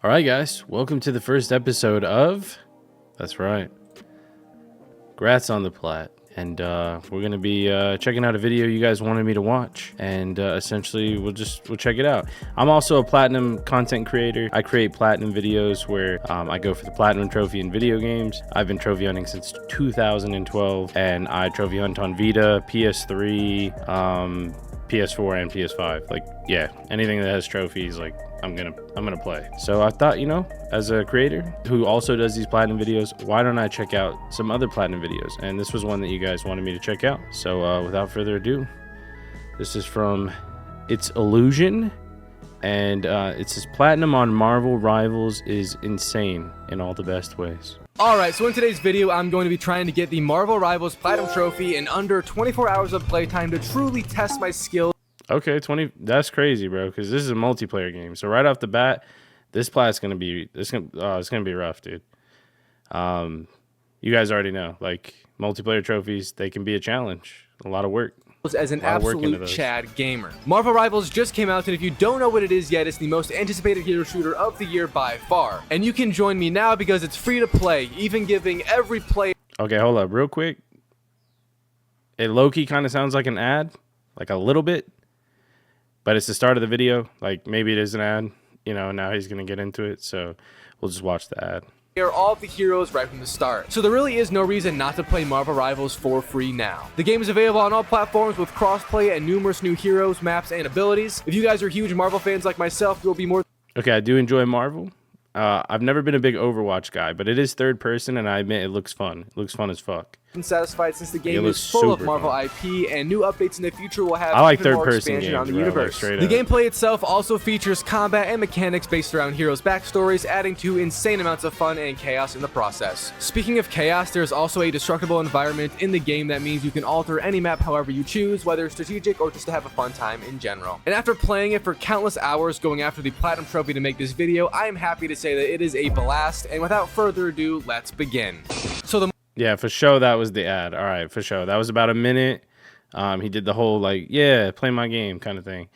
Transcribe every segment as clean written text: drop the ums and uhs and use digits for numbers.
All right, guys, welcome to the first episode of, that's right, Grats on the Plat. And we're going to be checking out a video you guys wanted me to watch. And essentially, we'll check it out. I'm also a platinum content creator. I create platinum videos where I go for the platinum trophy in video games. I've been trophy hunting since 2012. And I trophy hunt on Vita, PS3, PS4, and PS5. Like, yeah, anything that has trophies, like, I'm gonna play. So I thought, you know, as a creator who also does these platinum videos, why don't I check out some other platinum videos? And this was one that you guys wanted me to check out. So without further ado, this is from It's Illusion, and it says platinum on Marvel Rivals is insane in all the best ways. Alright, so in today's video, I'm going to be trying to get the Marvel Rivals Platinum Trophy in under 24 hours of playtime to truly test my skills. Okay, 20. That's crazy, bro. Because this is a multiplayer game. So right off the bat, this plat's gonna be it's gonna be rough, dude. You guys already know, like multiplayer trophies, they can be a challenge, a lot of work. As an absolute Chad gamer. Marvel Rivals just came out, and if you don't know what it is yet, it's the most anticipated hero shooter of the year by far. And you can join me now because it's free to play, even giving every player. Okay, hold up, real quick. It low-key kind of sounds like an ad, like a little bit. But it's the start of the video. Like, maybe it is an ad. You know, now he's going to get into it. So we'll just watch the ad. All of the heroes right from the start. So there really is no reason not to play Marvel Rivals for free now. The game is available on all platforms with crossplay and numerous new heroes, maps, and abilities. If you guys are huge Marvel fans like myself, you'll be more... Okay, I do enjoy Marvel. I've never been a big Overwatch guy, but it is third person, and I admit it looks fun. It looks fun as fuck. Satisfied since the game is full of Marvel IP, and new updates in the future will have even more expansion on the universe. The gameplay itself also features combat and mechanics based around heroes' backstories, adding to insane amounts of fun and chaos in the process. Speaking of chaos, there's also a destructible environment in the game that means you can alter any map however you choose, whether strategic or just to have a fun time in general. And after playing it for countless hours going after the Platinum Trophy to make this video, I am happy to say that it is a blast, and without further ado, let's begin. Yeah, for sure, that was the ad. All right, for sure. That was about a minute. He did the whole, like, yeah, play my game kind of thing.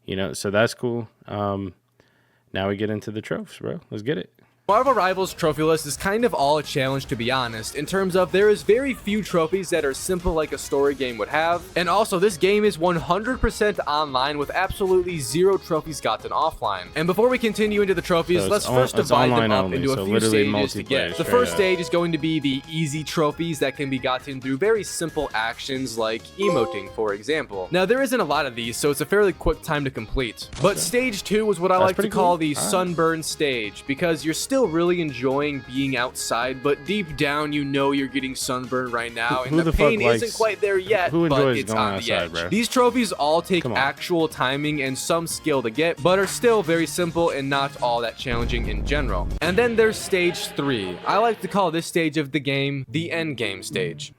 You know, so that's cool. Now we get into the trophies, bro. Let's get it. Marvel Rivals trophy list is kind of all a challenge, to be honest, in terms of there is very few trophies that are simple like a story game would have, and also this game is 100% online with absolutely zero trophies gotten offline. And before we continue into the trophies, let's first divide them up into a few stages to get. The first stage is going to be the easy trophies that can be gotten through very simple actions like emoting, for example. Now there isn't a lot of these, so it's a fairly quick time to complete. But stage 2 is what I like to call the sunburn stage, because you're still really enjoying being outside, but deep down you know you're getting sunburned right now, and the pain isn't quite there yet, but it's on the edge. Bro. These trophies all take actual timing and some skill to get, but are still very simple and not all that challenging in general. And then there's stage 3. I like to call this stage of the game the end game stage,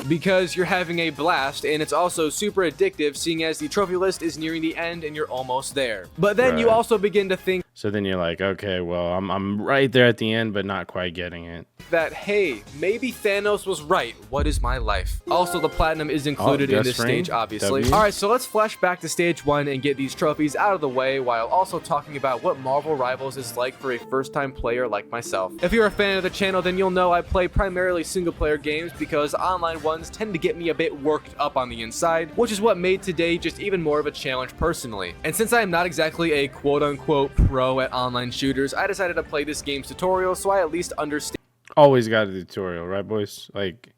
because you're having a blast, and it's also super addictive, seeing as the trophy list is nearing the end and you're almost there. But then you also begin to think, so then you're like, okay, well, I'm right there at the end, but not quite getting it. That, hey, maybe Thanos was right. What is my life? Also, the platinum is included in this stage, obviously. Alright, so let's flash back to stage 1 and get these trophies out of the way, while also talking about what Marvel Rivals is like for a first-time player like myself. If you're a fan of the channel, then you'll know I play primarily single-player games, because online ones tend to get me a bit worked up on the inside, which is what made today just even more of a challenge personally. And since I am not exactly a quote-unquote pro at online shooters, I decided to play this game's tutorial so I at least understand. Always got a tutorial, right, boys? Like,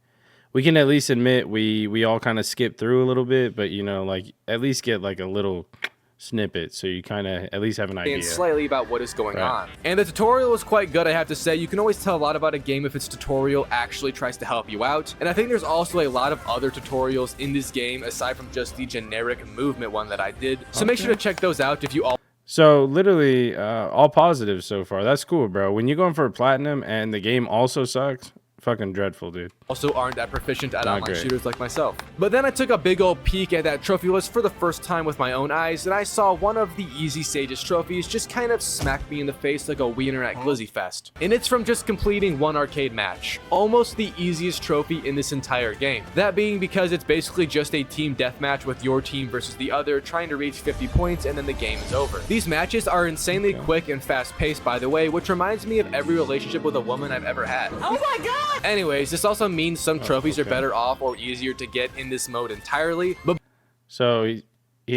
we can at least admit we all kind of skip through a little bit, but, you know, like, at least get, like, a little snippet so you kind of at least have an idea. And slightly about what is going on. And the tutorial is quite good, I have to say. You can always tell a lot about a game if its tutorial actually tries to help you out. And I think there's also a lot of other tutorials in this game aside from just the generic movement one that I did. So make sure to check those out if you all... So literally all positive so far. That's cool, bro. When you're going for a platinum and the game also sucks, fucking dreadful, dude. Also aren't that proficient at Not online great. shooters like myself. But then I took a big old peek at that trophy list for the first time with my own eyes, and I saw one of the easy stages trophies just kind of smack me in the face like a wiener at Glizzy Fest. And it's from just completing one arcade match. Almost the easiest trophy in this entire game. That being because it's basically just a team deathmatch with your team versus the other, trying to reach 50 points and then the game is over. These matches are insanely quick and fast paced, by the way, which reminds me of every relationship with a woman I've ever had. Oh my god! Anyways, this also means some trophies are better off or easier to get in this mode entirely, but So he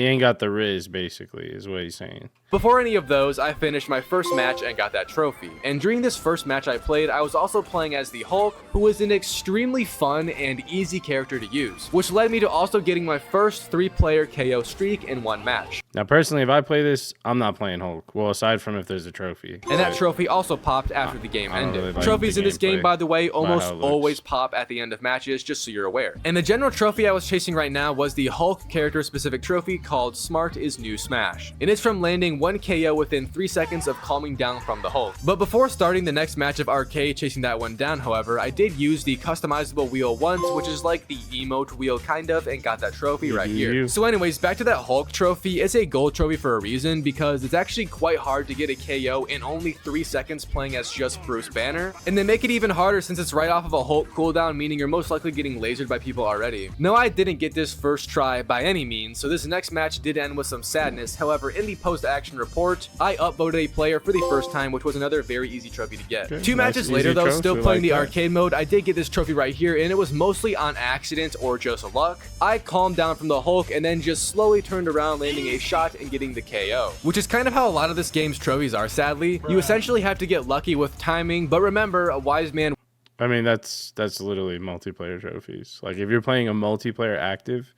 ain't got the Riz, basically, is what he's saying. before any of those, I finished my first match and got that trophy. And during this first match I played, I was also playing as the Hulk, who was an extremely fun and easy character to use, which led me to also getting my first 3-player KO streak in one match. Now, personally, if I play this, I'm not playing Hulk. Well, aside from if there's a trophy. And that trophy also popped after the game I don't ended. really like Trophies the in this game, gameplay. by the way, almost how it looks. always pop at the end of matches, just so you're aware. And the general trophy I was chasing right now was the Hulk character-specific trophy called Smart is New Smash. And it's from landing 1 KO within 3 seconds of calming down from the Hulk. But before starting the next match of arcade chasing that one down, however, I did use the customizable wheel once, which is like the emote wheel kind of, and got that trophy right here. So anyways, back to that Hulk trophy. It's a gold trophy for a reason, because it's actually quite hard to get a KO in only 3 seconds playing as just Bruce Banner. And they make it even harder since it's right off of a Hulk cooldown, meaning you're most likely getting lasered by people already. No, I didn't get this first try by any means, so this next match did end with some sadness. However, in the post-action report, I upvoted a player for the first time, which was another very easy trophy to get. Okay, 2 nice, matches later easy though, trophy, still playing like the that. arcade mode, I did get this trophy right here, and it was mostly on accident or just luck. I calmed down from the Hulk and then just slowly turned around, landing a shot and getting the KO. Which is kind of how a lot of this game's trophies are, sadly. You essentially have to get lucky with timing, but remember, a wise man I mean, that's literally multiplayer trophies. Like, if you're playing a multiplayer active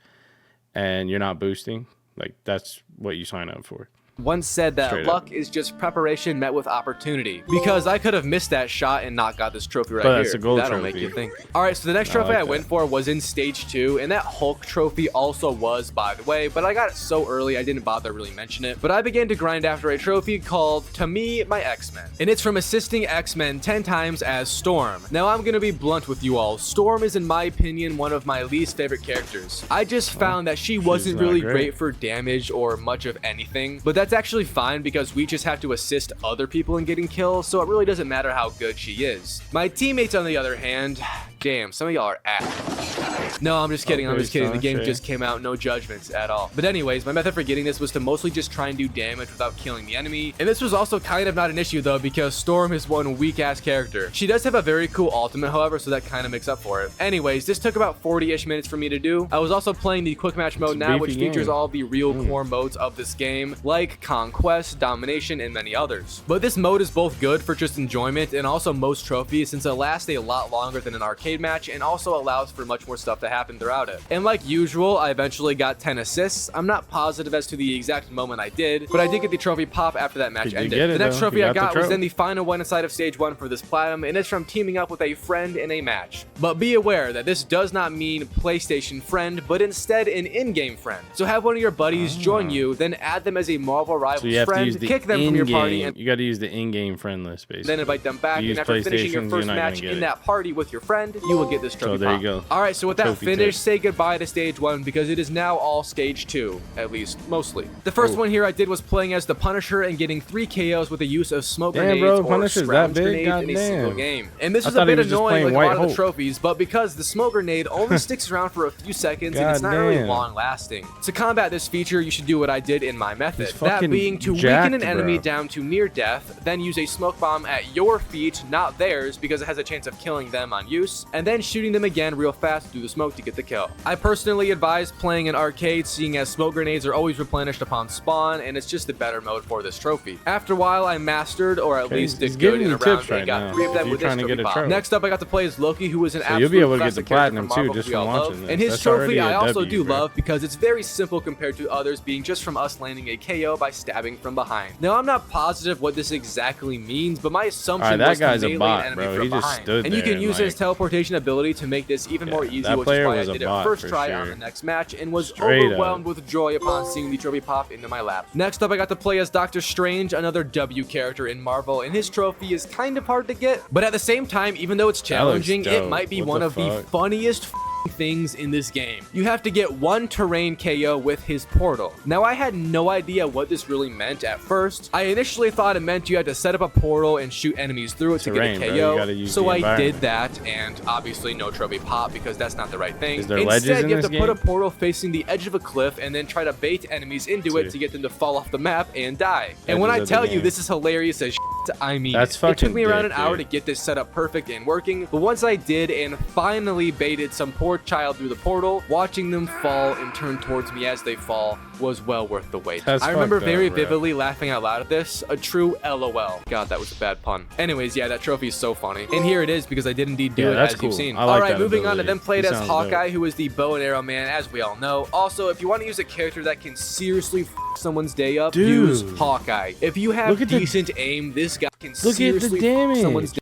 and you're not boosting, like, that's what you sign up for. once said that Straight luck is just preparation met with opportunity. Because I could have missed that shot and not got this trophy right But here. that's a gold That'll trophy. make you think. Alright, so the next I trophy like I that. went for was in stage 2, and that Hulk trophy also was, by the way, but I got it so early I didn't bother really mention it. But I began to grind after a trophy called To Me, My X-Men. And it's from assisting X-Men 10 times as Storm. Now I'm gonna be blunt with you all. Storm is, in my opinion, one of my least favorite characters. I just found that she wasn't not really great. great for damage or much of anything, but that's actually fine because we just have to assist other people in getting kills, so it really doesn't matter how good she is. My teammates, on the other hand, damn, some of y'all are ass. No, I'm just kidding, I'm just kidding. The game Sasha. just came out, no judgments at all. But anyways, my method for getting this was to mostly just try and do damage without killing the enemy. And this was also kind of not an issue though, because Storm is one weak ass character. She does have a very cool ultimate, however, so that kind of makes up for it. Anyways, this took about 40-ish minutes for me to do. I was also playing the quick match mode a now, beefy which features game. all the real core modes of this game, like Conquest, Domination, and many others. But this mode is both good for just enjoyment and also most trophies, since it lasts a lot longer than an arcade match and also allows for much more stuff to happen throughout it. And like usual, I eventually got 10 assists. I'm not positive as to the exact moment I did, but I did get the trophy pop after that match Did you ended. get it, The next though? trophy You I got the got was trophy. then the final one inside of stage 1 for this platinum, and it's from teaming up with a friend in a match. But be aware that this does not mean PlayStation friend, but instead an in-game friend. So have one of your buddies join you, then add them as a Marvel So Rivals you have to use friend, the kick them from your party, in-game. and You got to use the in-game friend list, basically. then invite them back. You And use after finishing your PlayStations, first you're not match gonna get in it. that party with your friend, you will get this trophy. there you pop. go. All right, so with that Trophy finished, tip. say goodbye to stage 1 because it is now all stage 2, at least mostly. The first Oh. one here I did was playing as the Punisher and getting 3 KOs with the use of smoke Damn, grenades bro, or Punisher's scrounge that big? grenades in a single Goddamn. game. And this I was a thought he bit was just annoying playing like a White lot of the Hulk. trophies, but because the smoke grenade only sticks around for a few seconds and it's not really Goddamn. long lasting. To combat this feature, you should do what I did in my method. He's That fucking being to jacked, weaken an enemy bro. down to near death, then use a smoke bomb at your feet, not theirs, because it has a chance of killing them on use, and then shooting them again real fast through the smoke to get the kill. I personally advise playing an arcade, seeing as smoke grenades are always replenished upon spawn, and it's just the better mode for this trophy. After a while, I mastered, or at Okay, least he's did good giving in you a round, tips and right got now, 3 of if them you're with this trying to trophy get a pop. trophy. Next up, I got to play as Loki, who is an So absolute you'll be able to get classic the character platinum from too, Marvel just we from all watching love. this. And his That's trophy already a I also W, do bro. love because it's very simple compared to others being just from us landing a KO by stabbing from behind. Now, I'm not positive what this exactly means, but my assumption Alright, that was to guy's a melee bot, an enemy bro. from He just behind. stood And you there can and, use his teleportation ability to make this even more easy, That which is player why I was a did it bot first for try on sure. the next match and was Straight overwhelmed up. with joy upon seeing the trophy pop into my lap. Next up, I got to play as Doctor Strange, another W character in Marvel, and his trophy is kind of hard to get, but at the same time, even though it's challenging, it dope. might be What one the of the fuck? funniest things in this game. You have to get one terrain KO with his portal. Now, I had no idea what this really meant at first. I initially thought it meant you had to set up a portal and shoot enemies through it Terrain, to bro. get You a gotta KO. use So the I did environment. that, and obviously no trophy pop because that's not the right thing. Is there ledges Instead, in you have this to put a game? portal facing the edge of a cliff and then try to bait enemies into it Dude. to get them to fall off the map and die. And when Edges I of the tell you game. this is hilarious as shit, I mean That's it. It took fucking me around dick, an hour dude. to get this set up perfect and working, but once I did and finally baited some poor child through the portal, watching them fall and turn towards me as they fall was well worth the wait. That's I remember fucked up, very bro. vividly laughing out loud at this, a true LOL. God, that was a bad pun. Anyways, yeah, that trophy is so funny. And here it is because I did indeed do Yeah, it that's as cool. you've seen. I like Alright, that moving on to ability. then played He as sounds Hawkeye, dope. who is the bow and arrow man, as we all know. Also, if you want to use a character that can seriously someone's day up, Dude. use Hawkeye. If you have Look at the- decent aim, this guy can Look at seriously the damage. someone's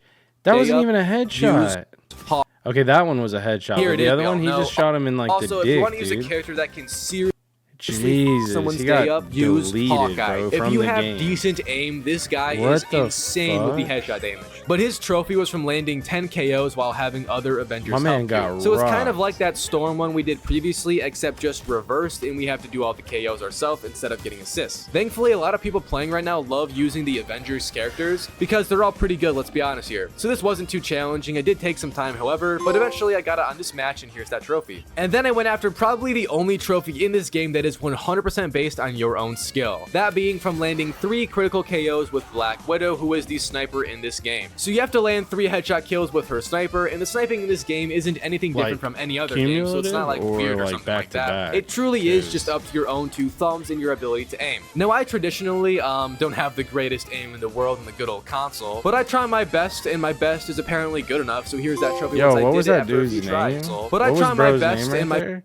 That day wasn't up, even a headshot. Haw- Okay, that one was a headshot. Here But it the is, other we all one, he know. just shot him in like Also, the if dick, you want to use dude. a character that can seriously Jesus, he got day up, use deleted, Hawkeye. bro, If from you the have game. decent aim, this guy What is the insane with the fuck? headshot damage. But his trophy was from landing 10 KOs while having other Avengers My man help got you. So it's kind of rocked. like that Storm one we did previously, except just reversed, and we have to do all the KOs ourselves instead of getting assists. Thankfully, a lot of people playing right now love using the Avengers characters because they're all pretty good, let's be honest here. So this wasn't too challenging. It did take some time, however, but eventually I got it on this match, and here's that trophy. And then I went after probably the only trophy in this game that is 100% based on your own skill. That being from landing 3 critical KOs with Black Widow, who is the sniper in this game. So you have to land 3 headshot kills with her sniper, and the sniping in this game isn't anything different Like, from any other game, so it's not like cumulative weird or or, like, something like back to that. back? It truly is 'Cause- just up to your own 2 thumbs and your ability to aim. Now, I traditionally don't have the greatest aim in the world in the good old console, but I try my best, and my best is apparently good enough, so here's that trophy. Yo, once I what did was it that after a dude's few tries. name? But I What try was my bro's best, name and right my there?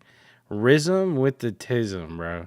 Rhythm with the tism, bro.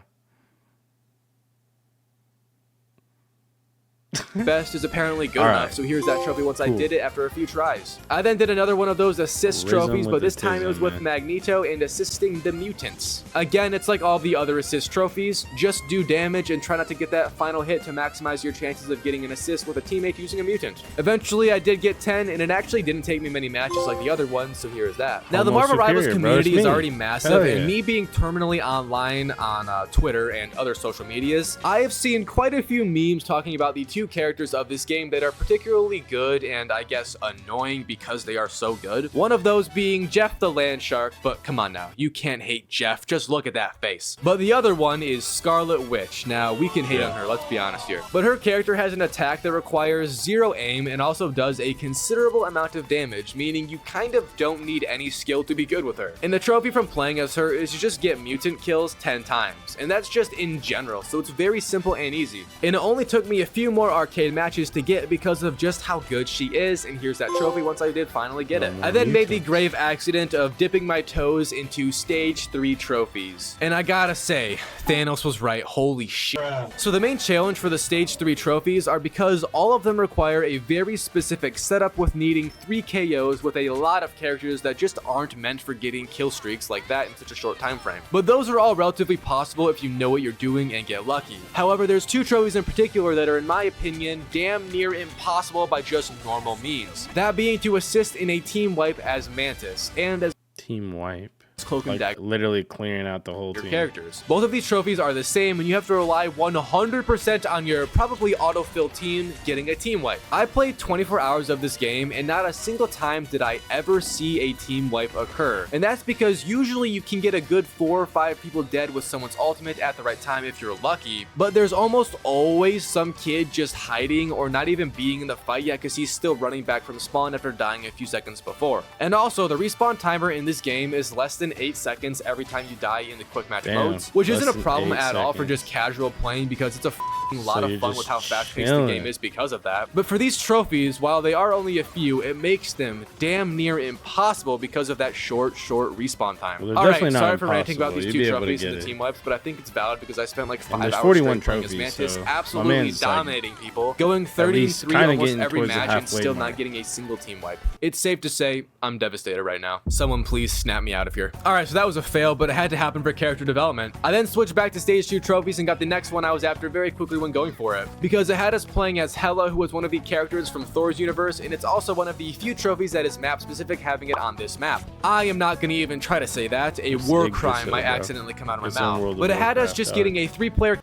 best is apparently good All enough, right. so here's that trophy once I Cool. did it after a few tries. I then did another one of those assist Rhythm trophies, with but this time it autism, was with man. Magneto and assisting the mutants. Again, it's like all the other assist trophies, just do damage and try not to get that final hit to maximize your chances of getting an assist with a teammate using a mutant. Eventually, I did get 10, and it actually didn't take me many matches like the other ones, so here is that. Now, the Almost Marvel Rivals superior, bro. community It's is me. already massive, Hell and yeah. me being terminally online on Twitter and other social medias, I have seen quite a few memes talking about the 2 characters of this game that are particularly good and I guess annoying because they are so good. One of those being Jeff the Land Shark, but come on now, you can't hate Jeff, just look at that face. But the other one is Scarlet Witch. Now, we can hate on her, let's be honest here. But her character has an attack that requires 0 aim and also does a considerable amount of damage, meaning you kind of don't need any skill to be good with her. And the trophy from playing as her is you just get mutant kills 10 times, and that's just in general, so it's very simple and easy. And it only took me a few more arcade matches to get because of just how good she is, and here's that trophy once I did finally get it. I then made the grave accident of dipping my toes into stage 3 trophies. And I gotta say, Thanos was right, holy shit. So the main challenge for the stage 3 trophies are because all of them require a very specific setup with needing 3 KOs with a lot of characters that just aren't meant for getting kill streaks like that in such a short time frame. But those are all relatively possible if you know what you're doing and get lucky. However, there's 2 trophies in particular that are, in my opinion, damn near impossible by just normal means. That being to assist in a team wipe as Mantis, and as Team wipe. Cloak and Like Dagger literally clearing out the whole your team. characters. Both of these trophies are the same, and you have to rely 100% on your probably autofill team getting a team wipe. I played 24 hours of this game, and not a single time did I ever see a team wipe occur. And that's because usually you can get a good 4 or 5 people dead with someone's ultimate at the right time if you're lucky, but there's almost always some kid just hiding or not even being in the fight yet because he's still running back from spawn after dying a few seconds before. And also, the respawn timer in this game is less than than 8 seconds every time you die in the quick match Damn, modes, which isn't a less than problem 8 at all for seconds. just casual playing because it's a lot So of you're fun just with how fast-paced the chilling. game is because of that. But for these trophies, while they are only a few, it makes them damn near impossible because of that short respawn time. Well, they're Alright, definitely not sorry for ranting about impossible. these You'd 2 be able to trophies get and the it. team wipes, but I think it's valid because I spent like 5 there's hours 41 straight playing as trophies, Mantis, so my absolutely man's, like, dominating people, going 30 least and 3 kinda almost getting every towards the match and halfway still mark. not getting a single team wipe. It's safe to say I'm devastated right now. Someone please snap me out of here. Alright, so that was a fail, but it had to happen for character development. I then switched back to stage 2 trophies and got the next one I was after very quickly when going for it, because it had us playing as Hela, who was one of the characters from Thor's universe, and it's also one of the few trophies that is map specific, having it on this map. I am not going to even try to say that. A war crime might accidentally come out of my mouth. But it had us just getting a 3-player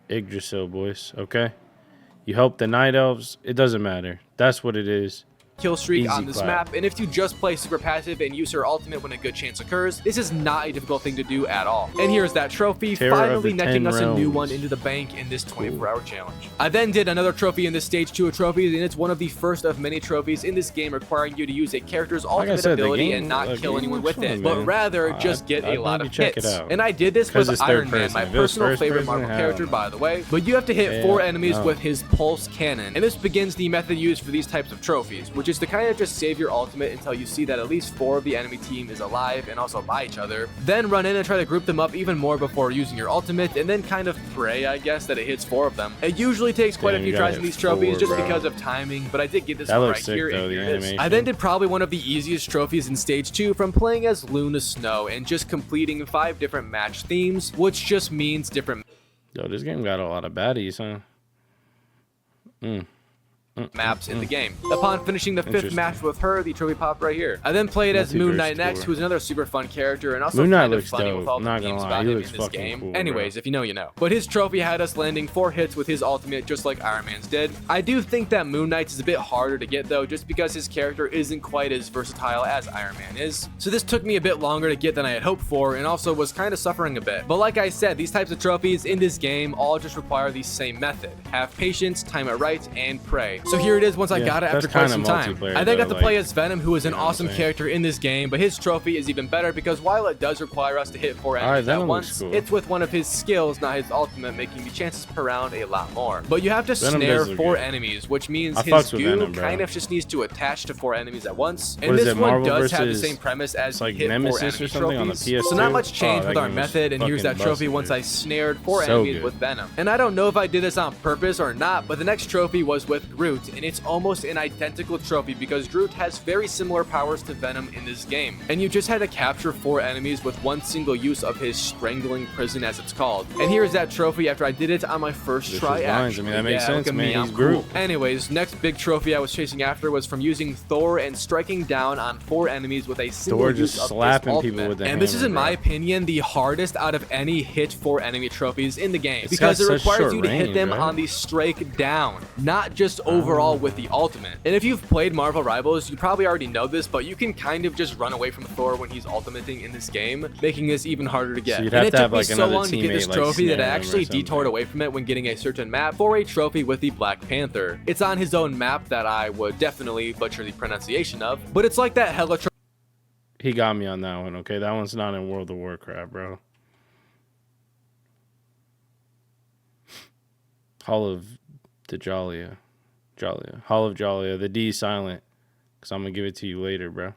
Yggdrasil, boys. Okay. You help the night elves. It doesn't matter. That's what it is. kill streak Easy on this clap. map, and if you just play super passive and use her ultimate when a good chance occurs, this is not a difficult thing to do at all. And here's that trophy, Terror of finally the netting 10 us a new realms. one into the bank in this 24-hour challenge. I then did another trophy in this stage 2 of trophies, and it's one of the first of many trophies in this game requiring you to use a character's ultimate said, the ability game- and not the kill game anyone looks with it, fun, but man. rather just get I'd a lot maybe of check hits. it out. And I did this 'Cause with it's third Iron Man, person. my If it was personal first favorite person, Marvel hell character, no. by the way, but you have to hit Yeah, 4 enemies no. with his pulse cannon, and this begins the method used for these types of trophies, which is to kind of just save your ultimate until you see that at least 4 of the enemy team is alive and also by each other, then run in and try to group them up even more before using your ultimate, and then kind of pray, I guess, that it hits 4 of them. It usually takes quite Damn, a you few gotta tries in hit these trophies 4, just bro. because of timing, but I did get this That one looks right sick, here, though, and the here it is. animation. I then did probably one of the easiest trophies in stage 2 from playing as Luna Snow and just completing 5 different match themes, which just means different Yo, this game got a lot of baddies, huh? maps in the game. Upon finishing the 5th Interesting. match with her, the trophy popped right here. I then played as Moon Knight Multiverse next, tour. who's another super fun character and also Moon Knight kind of looks funny dope, with all the not gonna memes lie, about he him looks in this fucking game. cool, bro. Anyways, if you know, you know. But his trophy had us landing 4 hits with his ultimate just like Iron Man's did. I do think that Moon Knight's is a bit harder to get though, just because his character isn't quite as versatile as Iron Man is. So this took me a bit longer to get than I had hoped for, and also was kind of suffering a bit. But like I said, these types of trophies in this game all just require the same method. Have patience, time it right, and pray. So here it is once I Yeah, got it that's after quite kinda some time. multiplayer, I then got though, to play like, as Venom, who is an you know what I'm awesome saying? character in this game, but his trophy is even better because while it does require us to hit 4 enemies Venom at looks once, cool. it's with one of his skills, not his ultimate, making the chances per round a lot more. But you have to Venom snare does look 4 good. enemies, which means I his fucks with goo Venom, bro. kind of just needs to attach to 4 enemies at once. And What is this it, one Marvel does have the versus- same premise as it's like hit 4 Nemesis or enemy something on the trophies. PS2? So not much changed Oh, with that our game was method, and here's that fucking trophy busted, once dude. I snared 4 So enemies good. with Venom. And I don't know if I did this on purpose or not, but the next trophy was with Groot, and it's almost an identical trophy because Groot has very similar powers to Venom in this game. And you just had to capture 4 enemies with one single use of his strangling prison, as it's called. And here's that trophy after I did it on my first This try, is lines. I actually. mean, that makes Yeah, sense, look at man. me, I'm He's Groot. cool. Anyways, next big trophy I was chasing after was from using Thor and striking down on 4 enemies with a single Thor use just of his slapping people ultimate. with the And this is, hammer, in my bro. opinion, the hardest out of any hit 4 enemy trophies in the game, It's because got it such requires short you to hit range, them right? on the strike down, not just overall with the ultimate. And if you've played Marvel Rivals, you probably already know this, but you can kind of just run away from Thor when he's ultimating in this game, making this even harder to get. So you'd And have it to took have, me like, so another long to get this teammate, like, trophy that I snare him or actually something. detoured away from it when getting a certain map for a trophy with the Black Panther. It's on his own map that I would definitely butcher the pronunciation of, but it's like that Hela trophy. He got me on that one, okay? That one's not in World of Warcraft, bro. Hall of Jalia. Hall of Jalia. The D is silent, because I'm going to give it to you later, bro.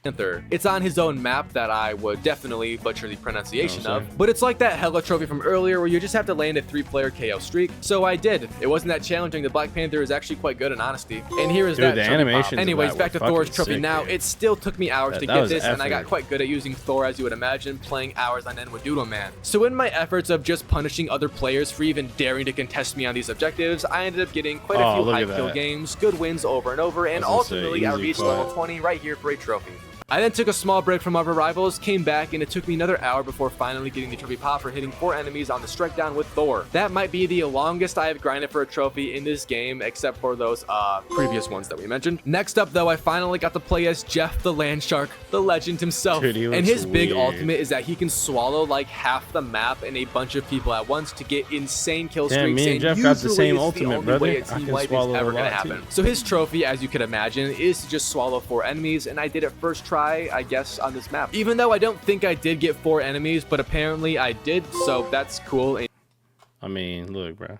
Panther. It's on his own map that I would definitely butcher the pronunciation Oh, sorry. of, but it's like that Hela trophy from earlier where you just have to land a 3-player KO streak. So I did. It wasn't that challenging. The Black Panther is actually quite good in honesty. And here is Dude, that the trophy pop. animations of Anyways, that back to were Thor's fucking trophy sick, now. dude. It still took me hours to That get was this, and I got effort. quite good at using Thor, as you would imagine, playing hours on end with Doodle Man. So in my efforts of just punishing other players for even daring to contest me on these objectives, I ended up getting quite a Oh, few look high at kill that. games, good wins over and over, and I was gonna say, ultimately I easy reached clap. level 20 right here for a trophy. I then took a small break from Marvel Rivals, came back, and it took me another hour before finally getting the trophy pop for hitting 4 enemies on the strike down with Thor. That might be the longest I have grinded for a trophy in this game, except for those previous ones that we mentioned. Next up though, I finally got to play as Jeff the Land Shark, the legend himself. Dude, he and looks his big weird. ultimate is that he can swallow like half the map and a bunch of people at once to get insane kill Damn, streaks. me and Jeff got the usually same it's ultimate, the only brother. way a I team can wipe is swallow a ever gonna lot, happen. too. So his trophy, as you can imagine, is to just swallow 4 enemies, and I did it first try try, I guess, on this map. Even though I don't think I did get 4 enemies, but apparently I did, so that's cool. I mean, look, bro.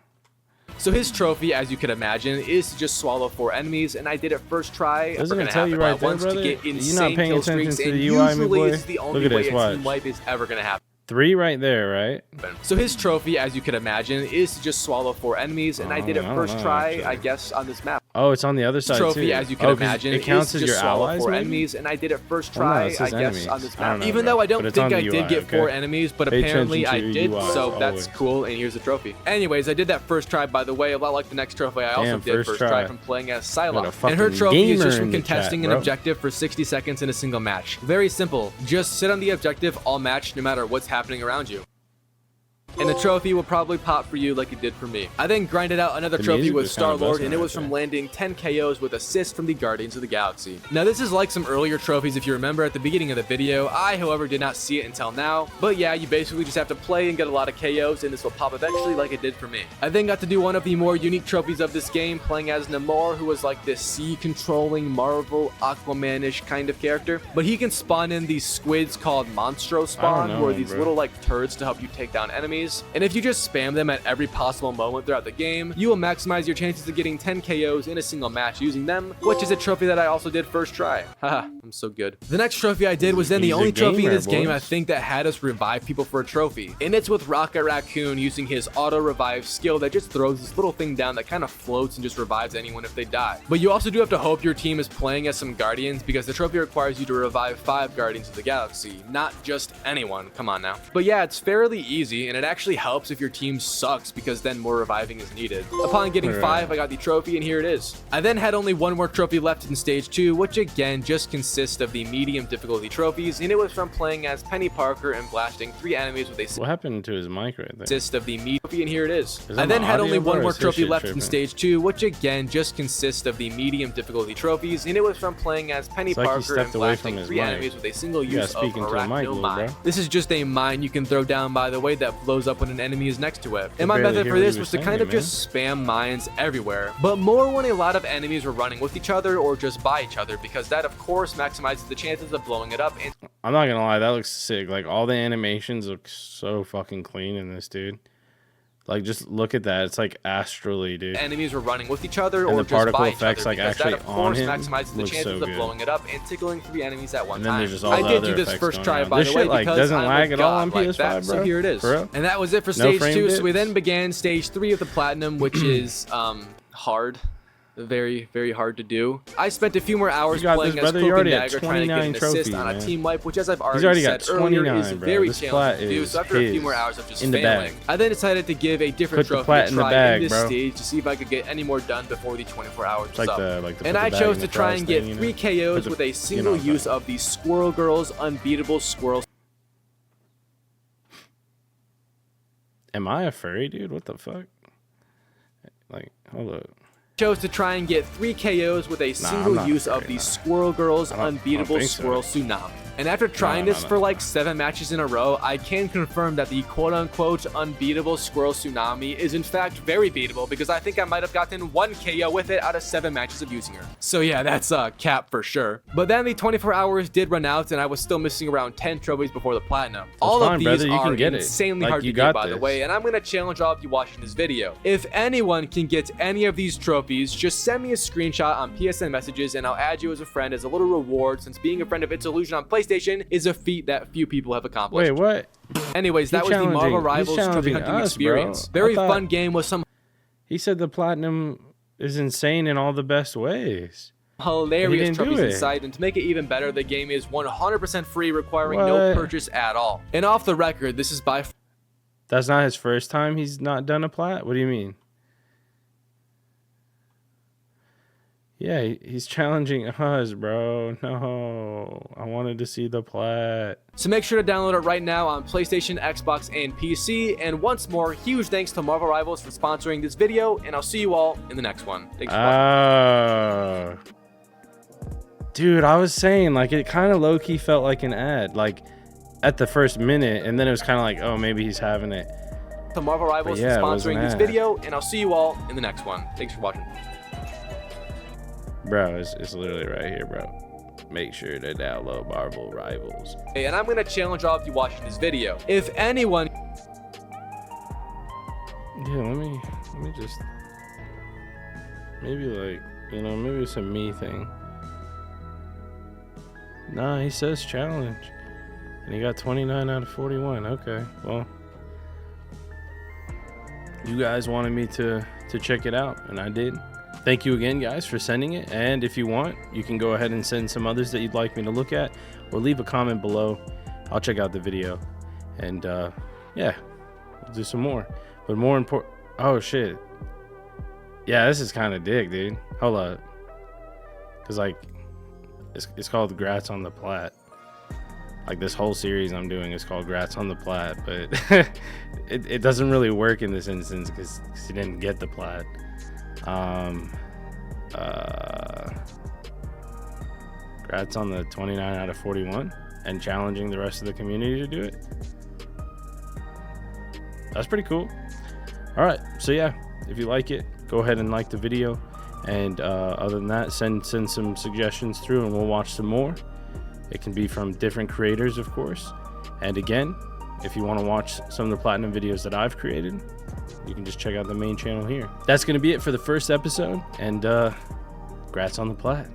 So his trophy, as you can imagine, is to just swallow 4 enemies, and I did it first try. Doesn't We're it gonna tell have you it right there, once brother? to get You're insane not paying kill attention streaks, to and the UI, my usually boy. it's the only Look at way this, a watch. team wipe is ever gonna happen. 3 right there, right? So his trophy, as you can imagine, is to just swallow 4 enemies, and I did it first try, actually. I guess, on this map. Oh, it's on the other side Trophy, too. as you can 'Cause imagine, it counts is as to your just swallow allies, 4 maybe? enemies, and I did it first Well, no, try, it says I guess, enemies. on this I don't map. know, Even bro. though I But don't it's think on the I did UI, get okay? 4 enemies, but Pay apparently I attention to your did, UIs, so that's always. cool, and here's the trophy. Anyways, I did that first try, by the way, a lot like the next trophy I also Damn, did first first try try. from playing as Got a Psylocke. And her fucking trophy is gamer just from in the contesting chat, an bro. objective for 60 seconds in a single match. Very simple. Just sit on the objective all match, no matter what's happening around you. And the trophy will probably pop for you like it did for me. I then grinded out another The trophy music with was kinda Star-Lord, busting and it right was from there. landing 10 KOs with assists from the Guardians of the Galaxy. Now this is like some earlier trophies if you remember at the beginning of the video. I, however, did not see it until now. But yeah, you basically just have to play and get a lot of KOs, and this will pop eventually like it did for me. I then got to do one of the more unique trophies of this game, playing as Namor, who was like this sea-controlling Marvel Aquaman-ish kind of character. But he can spawn in these squids called Monstro Spawn, who are these bro. little like turds to help you take down enemies. And if you just spam them at every possible moment throughout the game, you will maximize your chances of getting 10 KOs in a single match using them, which is a trophy that I also did first try. Haha, I'm so good. The next trophy I did was then the He's a only trophy in gamer, this game I boys. think that had us revive people for a trophy. And it's with Rocket Raccoon using his auto revive skill that just throws this little thing down that kind of floats and just revives anyone if they die. But you also do have to hope your team is playing as some Guardians, because the trophy requires you to revive 5 Guardians of the Galaxy, not just anyone. Come on now. But yeah, it's fairly easy, and it actually helps if your team sucks, because then more reviving is needed. Upon getting 5, I got the trophy, and here it is. I then had only one more trophy left in stage 2, which again just consists of the medium difficulty trophies, and it was from playing as Penny Parker and blasting 3 enemies with a What happened to his mic right there? consist of the medium, and here it is. Is I that then my had audio, only bro, one or more is his trophy shit left in tripping? stage 2, which again just consists of the medium difficulty trophies, and it was from playing as Penny It's like he Parker and stepped away from blasting his 3 mic. enemies with a single You gotta use of speak into a mic, Arachno little Mine. bro. This is just a mine you can throw down, by the way, that blows up when an enemy is next to it. And my barely method hear for what this he was was to saying, kind of man. just spam mines everywhere, but more when a lot of enemies were running with each other or just by each other, because that of course maximizes the chances of blowing it up. And I'm not gonna lie, that looks sick. Like all the animations look so fucking clean in this, dude. Like just look at that. It's like astrally, dude. enemies were running with each other And or the just particle by each effects, other, like, because that actually of course on him maximizes the looks chances so of good. blowing it up and tickling 3 enemies at one And then time. there's just all I the did other do this effects first going try, on. by This the way, shit, like, because doesn't I'm lag a at all god on like PS5, that, so bro? here it is. For real? And that was it for No stage frame 2. So we dips? then began stage 3 of the platinum, which is hard. Very, very hard to do. I spent a few more hours You got playing this, as brother. Cloak You're and already at Dagger, trying to get an 29 assist trophies, on a man. team wipe, which, as I've already already got said earlier, is 29, bro. very This challenging plat to do. is So after a few his. more hours of just In the failing, bag. I then decided to give a different Put the trophy plat a in the try bag, in this bro. stage to see if I could get any more done before the 24 hours was It's like up. the And put I the bag chose in to the try fries and get thing, you know? 3 KOs Put the- with a you single know, use of the Squirrel Girl's unbeatable squirrel. Am I a furry, dude? What the fuck? Like, hold up. Chose to try and get 3 KOs with a I'm single not use of afraid, the nah. Squirrel Girl's I don't unbeatable think so. Squirrel Tsunami. And after trying this for like 7 matches in a row, I can confirm that the quote-unquote unbeatable Squirrel Tsunami is in fact very beatable, because I think I might have gotten 1 KO with it out of 7 matches of using her. So yeah, that's cap for sure. But then the 24 hours did run out, and I was still missing around 10 trophies before the platinum. All fine, of these brother. You are can get it. insanely Like, hard you to get, got by the this. way, and I'm gonna challenge all of you watching this video. If anyone can get any of these trophies, just send me a screenshot on PSN messages, and I'll add you as a friend as a little reward, since being a friend of It's Illusion on PlayStation is a feat that few people have accomplished. Wait, what? Anyways, that He's was the Marvel challenging- Rivals he's trophy challenging hunting us, experience. bro. Very I thought- fun game with some He said the platinum is insane in all the best ways. hilarious didn't do trophies it. inside, and to make it even better, the game is 100% free, requiring no What? purchase at all. And off the record, this is by That's not his first time he's not done a plat? What do you mean? Yeah, he's challenging us, bro. No, I wanted to see the plat. So make sure to download it right now on PlayStation, Xbox, and PC. And once more, huge thanks to Marvel Rivals for sponsoring this video, and I'll see you all in the next one. Thanks for watching. Dude, I was saying, like, it kind of low-key felt like an ad, like, at the first minute, and then it was kind of like, oh, maybe he's having it. To Marvel Rivals yeah, for it was an sponsoring this ad. video, and I'll see you all in the next one. Thanks for watching. Bro, it's literally right here, bro. make sure to download Marvel Rivals. And I'm gonna challenge all of you watching this video. If anyone... Yeah, let me just... Maybe like, you know, maybe it's a me thing. Nah, he says challenge. And he got 29 out of 41. Okay, well. You guys wanted me to check it out, and I did. Thank you again, guys, for sending it. And if you want, you can go ahead and send some others that you'd like me to look at, or leave a comment below. I'll check out the video. And yeah, we'll do some more. But more important... Oh, shit. Yeah, this is kind of dig, dude. Hold up. Because, like, it's called Grats on the Plat. Like, this whole series I'm doing is called Grats on the Plat. But it doesn't really work in this instance because you didn't get the plat. Grats on the 29 out of 41 and challenging the rest of the community to do it. That's pretty cool. All right, so yeah, if you like it, go ahead and like the video, and other than that, send some suggestions through and we'll watch some more. It can be from different creators, of course. And again, if you want to watch some of the platinum videos that I've created, you can just check out the main channel here. That's going to be it for the first episode, and grats on the plat.